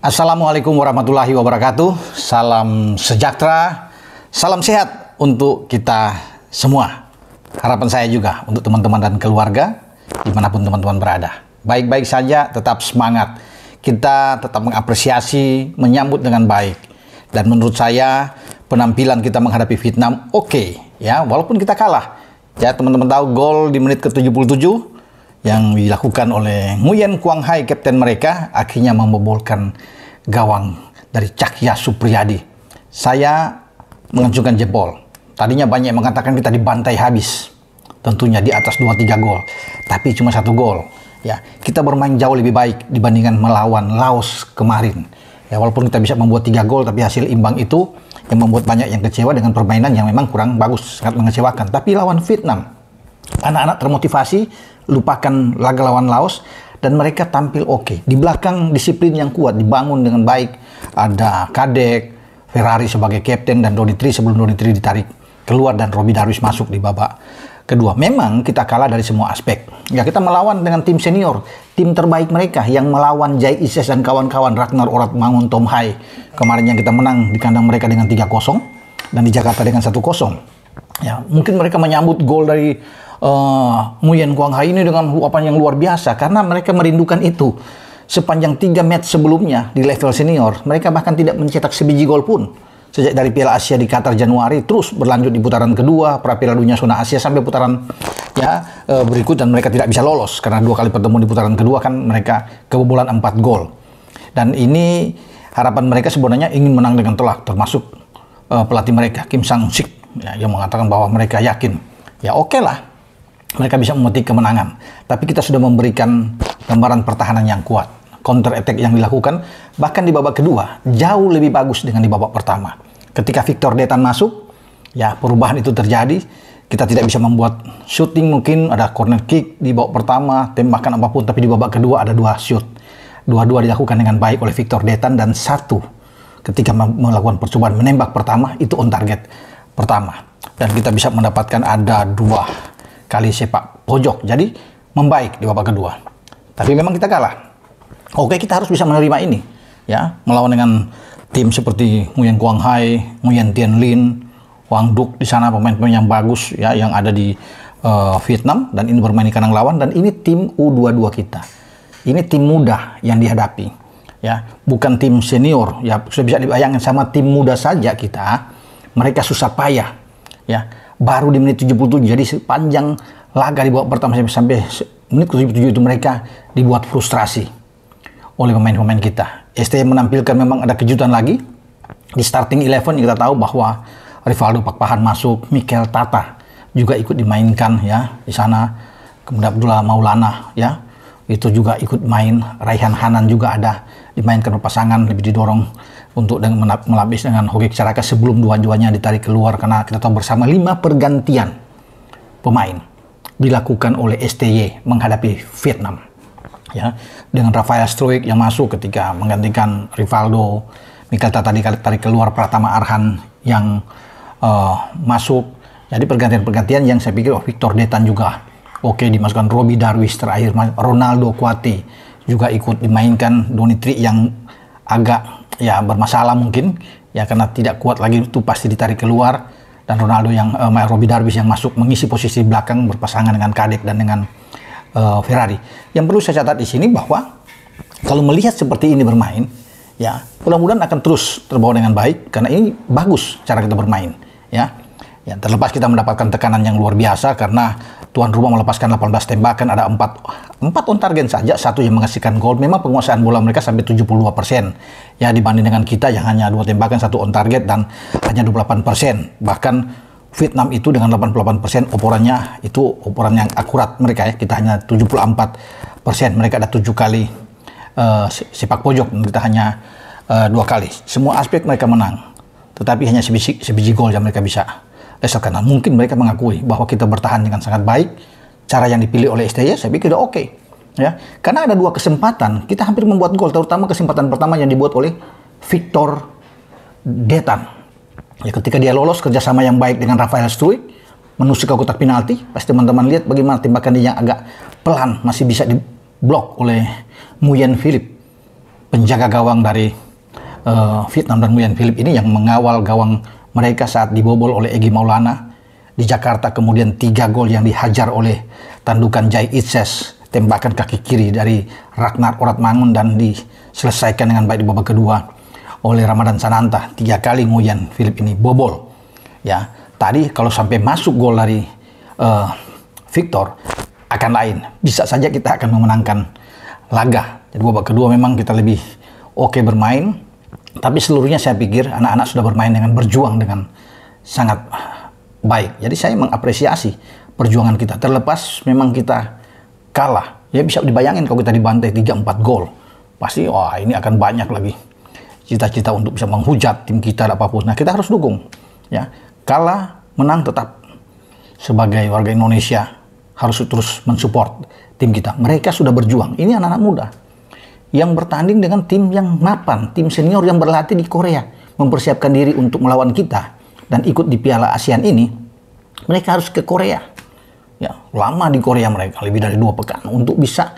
Assalamualaikum warahmatullahi wabarakatuh. Salam sejahtera, salam sehat untuk kita semua. Harapan saya juga untuk teman-teman dan keluarga dimanapun teman-teman berada. Baik-baik saja, tetap semangat. Kita tetap mengapresiasi, menyambut dengan baik. Dan menurut saya penampilan kita menghadapi Vietnam oke, ya, walaupun kita kalah. Ya, teman-teman tahu gol di menit ke-77 yang dilakukan oleh Nguyen Quang Hai, kapten mereka, akhirnya membobolkan gawang dari Cahya Supriyadi. Saya mengacungkan jempol. Tadinya banyak yang mengatakan kita dibantai habis. Tentunya di atas 2-3 gol. Tapi cuma 1 gol. Ya, kita bermain jauh lebih baik dibandingkan melawan Laos kemarin. Ya, walaupun kita bisa membuat 3 gol, tapi hasil imbang itu yang membuat banyak yang kecewa dengan permainan yang memang kurang bagus, sangat mengecewakan. Tapi lawan Vietnam, anak-anak termotivasi, lupakan laga lawan Laos, dan mereka tampil oke. Di belakang disiplin yang kuat, dibangun dengan baik. Ada Kadek, Ferrari sebagai kapten, dan Donny Tree sebelum Donny Tree ditarik keluar dan Robbie Darwish masuk di babak kedua. Memang kita kalah dari semua aspek. Ya, kita melawan dengan tim senior, tim terbaik mereka yang melawan Jai Ises dan kawan-kawan, Ragnar Oratmangun, Tom Hai. Kemarin yang kita menang di kandang mereka dengan 3-0 dan di Jakarta dengan 1-0. Ya, mungkin mereka menyambut gol dari Nguyen Quang Hai ini dengan luapan yang luar biasa karena mereka merindukan itu. Sepanjang 3 match sebelumnya di level senior, mereka bahkan tidak mencetak sebiji gol pun. Sejak dari Piala Asia di Qatar Januari, terus berlanjut di putaran kedua, pra Piala Dunia Zona Asia sampai putaran berikut, dan mereka tidak bisa lolos karena 2 kali bertemu di putaran kedua kan mereka kebobolan 4 gol. Dan ini harapan mereka sebenarnya ingin menang dengan telak, termasuk pelatih mereka Kim Sang-sik ya, yang mengatakan bahwa mereka yakin. Ya oke lah, mereka bisa memetik kemenangan. Tapi kita sudah memberikan gambaran pertahanan yang kuat. Counter attack yang dilakukan, bahkan di babak kedua, jauh lebih bagus dengan di babak pertama. Ketika Victor Detan masuk, ya perubahan itu terjadi. Kita tidak bisa membuat shooting, mungkin ada corner kick di babak pertama, tembakan apapun, tapi di babak kedua ada 2 shoot. Dua-dua dilakukan dengan baik oleh Victor Detan, dan 1 ketika melakukan percobaan menembak pertama, itu on target pertama. Dan kita bisa mendapatkan ada 2 kali sepak pojok, jadi membaik di babak kedua. Tapi memang kita kalah. Oke, kita harus bisa menerima ini, ya, melawan dengan tim seperti Nguyen Quang Hai, Nguyen Tien Linh, Hoàng Duc di sana, pemain-pemain yang bagus ya yang ada di Vietnam, dan ini bermain di kandang lawan, dan ini tim U22 kita. Ini tim muda yang dihadapi, ya, bukan tim senior. Ya, sudah bisa dibayangkan sama tim muda saja kita, mereka susah payah, ya. Baru di menit 77, jadi sepanjang laga di babak pertama sampai menit ke-77 itu mereka dibuat frustrasi oleh pemain-pemain kita. ST menampilkan memang ada kejutan lagi. Di starting 11 kita tahu bahwa Rivaldo Pakpahan masuk, Mikel Tata juga ikut dimainkan ya di sana. Kemudian Abdullah Maulana ya, itu juga ikut main. Raihan Hanan juga ada dimainkan berpasangan, lebih didorong untuk melapis dengan Hoki Caraka sebelum dua-duanya ditarik keluar, karena kita tahu bersama 5 pergantian pemain dilakukan oleh STY menghadapi Vietnam. Ya, dengan Rafael Struijk yang masuk ketika menggantikan Rivaldo, Mikel Tata ditarik keluar, Pratama Arhan yang masuk. Jadi pergantian-pergantian yang saya pikir Victor Detan juga oke dimasukkan, Robbie Darwish terakhir, Ronaldo Kuati juga ikut dimainkan, Donny Tree yang agak ya bermasalah mungkin ya karena tidak kuat lagi itu pasti ditarik keluar, dan Ronaldo yang Robbie Darwish yang masuk mengisi posisi belakang berpasangan dengan Kadek dan dengan Ferrari. Yang perlu saya catat di sini bahwa kalau melihat seperti ini bermain, ya mudah-mudahan akan terus terbawa dengan baik karena ini bagus cara kita bermain, ya. Ya, terlepas kita mendapatkan tekanan yang luar biasa karena tuan rumah melepaskan 18 tembakan, ada 4 on target saja, 1 yang menghasilkan gol. Memang penguasaan bola mereka sampai 72%. Ya, dibanding dengan kita yang hanya 2 tembakan, 1 on target dan hanya 28%. Bahkan Vietnam itu dengan 88% operannya itu operan yang akurat mereka ya. Kita hanya 74%. Mereka ada 7 kali sepak pojok, kita hanya 2 kali. Semua aspek mereka menang. Tetapi hanya sebiji gol yang mereka bisa karena mungkin mereka mengakui bahwa kita bertahan dengan sangat baik. Cara yang dipilih oleh STY saya pikir udah oke, ya. Karena ada 2 kesempatan kita hampir membuat gol, terutama kesempatan pertama yang dibuat oleh Victor Detan. Ya, ketika dia lolos kerjasama yang baik dengan Rafael Struijk menusuk ke kotak penalti, pasti teman-teman lihat bagaimana tembakan dia yang agak pelan masih bisa diblok oleh Nguyen Philip. penjaga gawang dari Vietnam dan Nguyen Philip ini yang mengawal gawang mereka saat dibobol oleh Egy Maulana di Jakarta. Kemudian 3 gol yang dihajar oleh tandukan Jai Itses, tembakan kaki kiri dari Ragnar Oratmangun, dan diselesaikan dengan baik di babak kedua oleh Ramadan Sananta. 3 kali Nguyen Philip ini bobol. Ya, tadi kalau sampai masuk gol dari Victor akan lain. Bisa saja kita akan memenangkan laga. Jadi babak kedua memang kita lebih oke bermain. Tapi seluruhnya saya pikir anak-anak sudah bermain dengan berjuang dengan sangat baik. Jadi saya mengapresiasi perjuangan kita. Terlepas memang kita kalah. Ya bisa dibayangin kalau kita dibantai 3-4 gol. Pasti wah ini akan banyak lagi cita-cita untuk bisa menghujat tim kita dan apapun. Nah kita harus dukung. Ya, kalah menang tetap sebagai warga Indonesia harus terus mensupport tim kita. Mereka sudah berjuang. Ini anak-anak muda yang bertanding dengan tim yang mapan, tim senior yang berlatih di Korea, mempersiapkan diri untuk melawan kita dan ikut di Piala ASEAN ini. Mereka harus ke Korea. Ya, lama di Korea mereka, lebih dari 2 pekan untuk bisa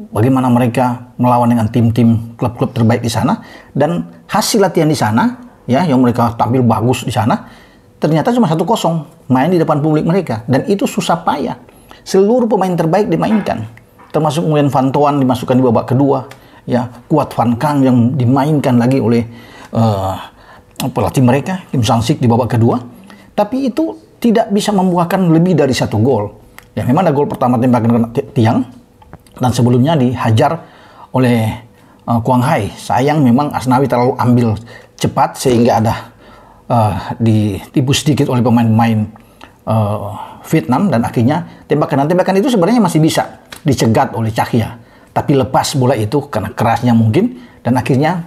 bagaimana mereka melawan dengan tim-tim klub-klub terbaik di sana, dan hasil latihan di sana ya yang mereka tampil bagus di sana ternyata cuma 1-0 main di depan publik mereka, dan itu susah payah. Seluruh pemain terbaik dimainkan, termasuk Nguyen Van Toan dimasukkan di babak kedua, ya, Kuat Van Kang yang dimainkan lagi oleh pelatih mereka Kim Sang-sik di babak kedua. Tapi itu tidak bisa membuahkan lebih dari 1 gol. Ya memang ada gol pertama tembakan kena tiang, dan sebelumnya dihajar oleh Quang Hai. Sayang memang Asnawi terlalu ambil cepat sehingga ada ditipu sedikit oleh pemain-pemain Vietnam, dan akhirnya tembakan itu sebenarnya masih bisa dicegat oleh Cahya, tapi lepas bola itu karena kerasnya mungkin, dan akhirnya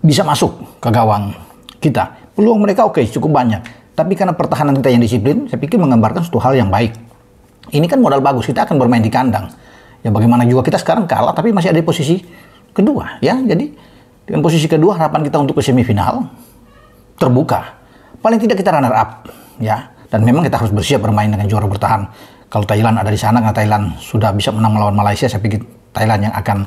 bisa masuk ke gawang kita. Peluang mereka oke, cukup banyak, tapi karena pertahanan kita yang disiplin, saya pikir menggambarkan suatu hal yang baik. Ini kan modal bagus, kita akan bermain di kandang. Ya bagaimana juga kita sekarang kalah, tapi masih ada di posisi kedua, ya. Jadi dengan posisi kedua harapan kita untuk ke semifinal terbuka. Paling tidak kita runner up, ya. Dan memang kita harus bersiap bermain dengan juara bertahan. Kalau Thailand ada di sana, karena Thailand sudah bisa menang melawan Malaysia, saya pikir Thailand yang akan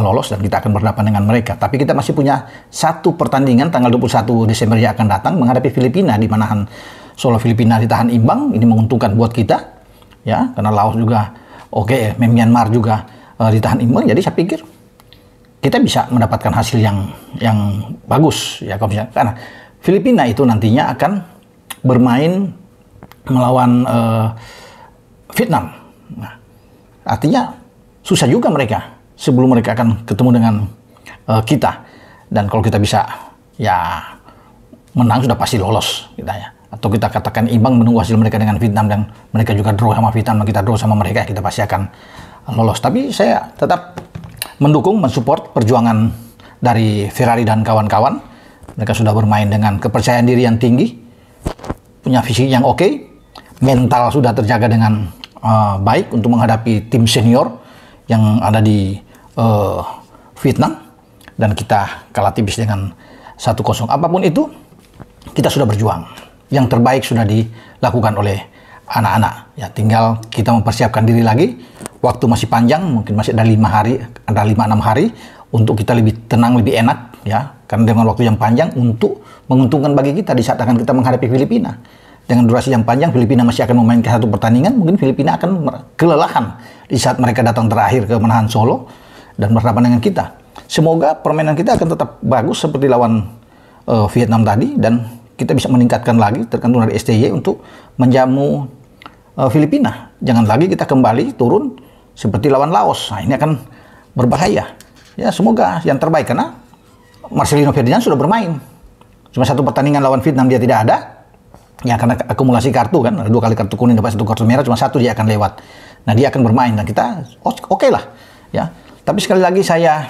lolos dan kita akan berhadapan dengan mereka. Tapi kita masih punya 1 pertandingan tanggal 21 Desember yang akan datang menghadapi Filipina di Manahan Solo. Filipina ditahan imbang, ini menguntungkan buat kita, ya, karena Laos juga oke, Myanmar juga ditahan imbang. Jadi saya pikir kita bisa mendapatkan hasil yang bagus, ya, karena Filipina itu nantinya akan bermain melawan Vietnam. Nah, artinya susah juga mereka sebelum mereka akan ketemu dengan kita. Dan kalau kita bisa ya menang sudah pasti lolos kita, ya. Atau kita katakan imbang menunggu hasil mereka dengan Vietnam dan mereka juga draw sama Vietnam, kita draw sama mereka, kita pasti akan lolos. Tapi saya tetap mendukung, mensupport perjuangan dari Ferrari dan kawan-kawan. Mereka sudah bermain dengan kepercayaan diri yang tinggi, punya fisik yang oke, mental sudah terjaga dengan baik untuk menghadapi tim senior yang ada di Vietnam, dan kita kalah tipis dengan 1-0. Apapun itu, kita sudah berjuang. Yang terbaik sudah dilakukan oleh anak-anak. Ya, tinggal kita mempersiapkan diri lagi. Waktu masih panjang, mungkin masih ada 5 hari, ada 5-6 hari untuk kita lebih tenang, lebih enak, ya. Karena dengan waktu yang panjang untuk menguntungkan bagi kita di saat akan kita menghadapi Filipina. Dengan durasi yang panjang, Filipina masih akan memainkan 1 pertandingan, mungkin Filipina akan kelelahan di saat mereka datang terakhir ke Manahan Solo dan berhadapan dengan kita. Semoga permainan kita akan tetap bagus seperti lawan Vietnam tadi, dan kita bisa meningkatkan lagi tergantung dari STY untuk menjamu Filipina. Jangan lagi kita kembali turun seperti lawan Laos. Nah, ini akan berbahaya. Ya, semoga yang terbaik, karena Marcelino Ferdinand sudah bermain. Cuma 1 pertandingan lawan Vietnam dia tidak ada. Ya, karena akumulasi kartu kan, ada 2 kali kartu kuning dapat 1 kartu merah, cuma 1 dia akan lewat. Nah, dia akan bermain dan kita oke lah, ya. Tapi sekali lagi saya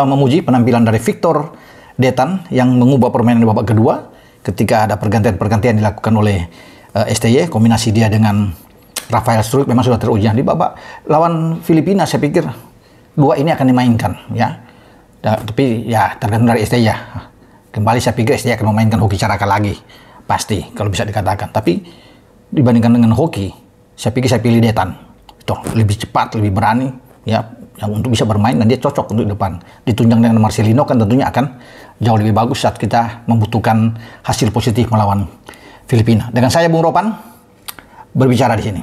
memuji penampilan dari Victor Detan yang mengubah permainan di babak kedua ketika ada pergantian dilakukan oleh STY. Kombinasi dia dengan Rafael Struik memang sudah teruji. Di babak lawan Filipina saya pikir 2 ini akan dimainkan, ya. Tapi ya tergantung dari STY, ya. Kembali saya pikir STY akan memainkan Hoki Caraka lagi, pasti kalau bisa dikatakan. Tapi dibandingkan dengan Hoki, saya pikir saya pilih Detan. Itu lebih cepat, lebih berani, ya, yang untuk bisa bermain dan dia cocok untuk depan. Ditunjang dengan Marcelino kan tentunya akan jauh lebih bagus saat kita membutuhkan hasil positif melawan Filipina. Dengan saya Bung Ropan berbicara di sini.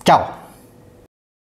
Ciao.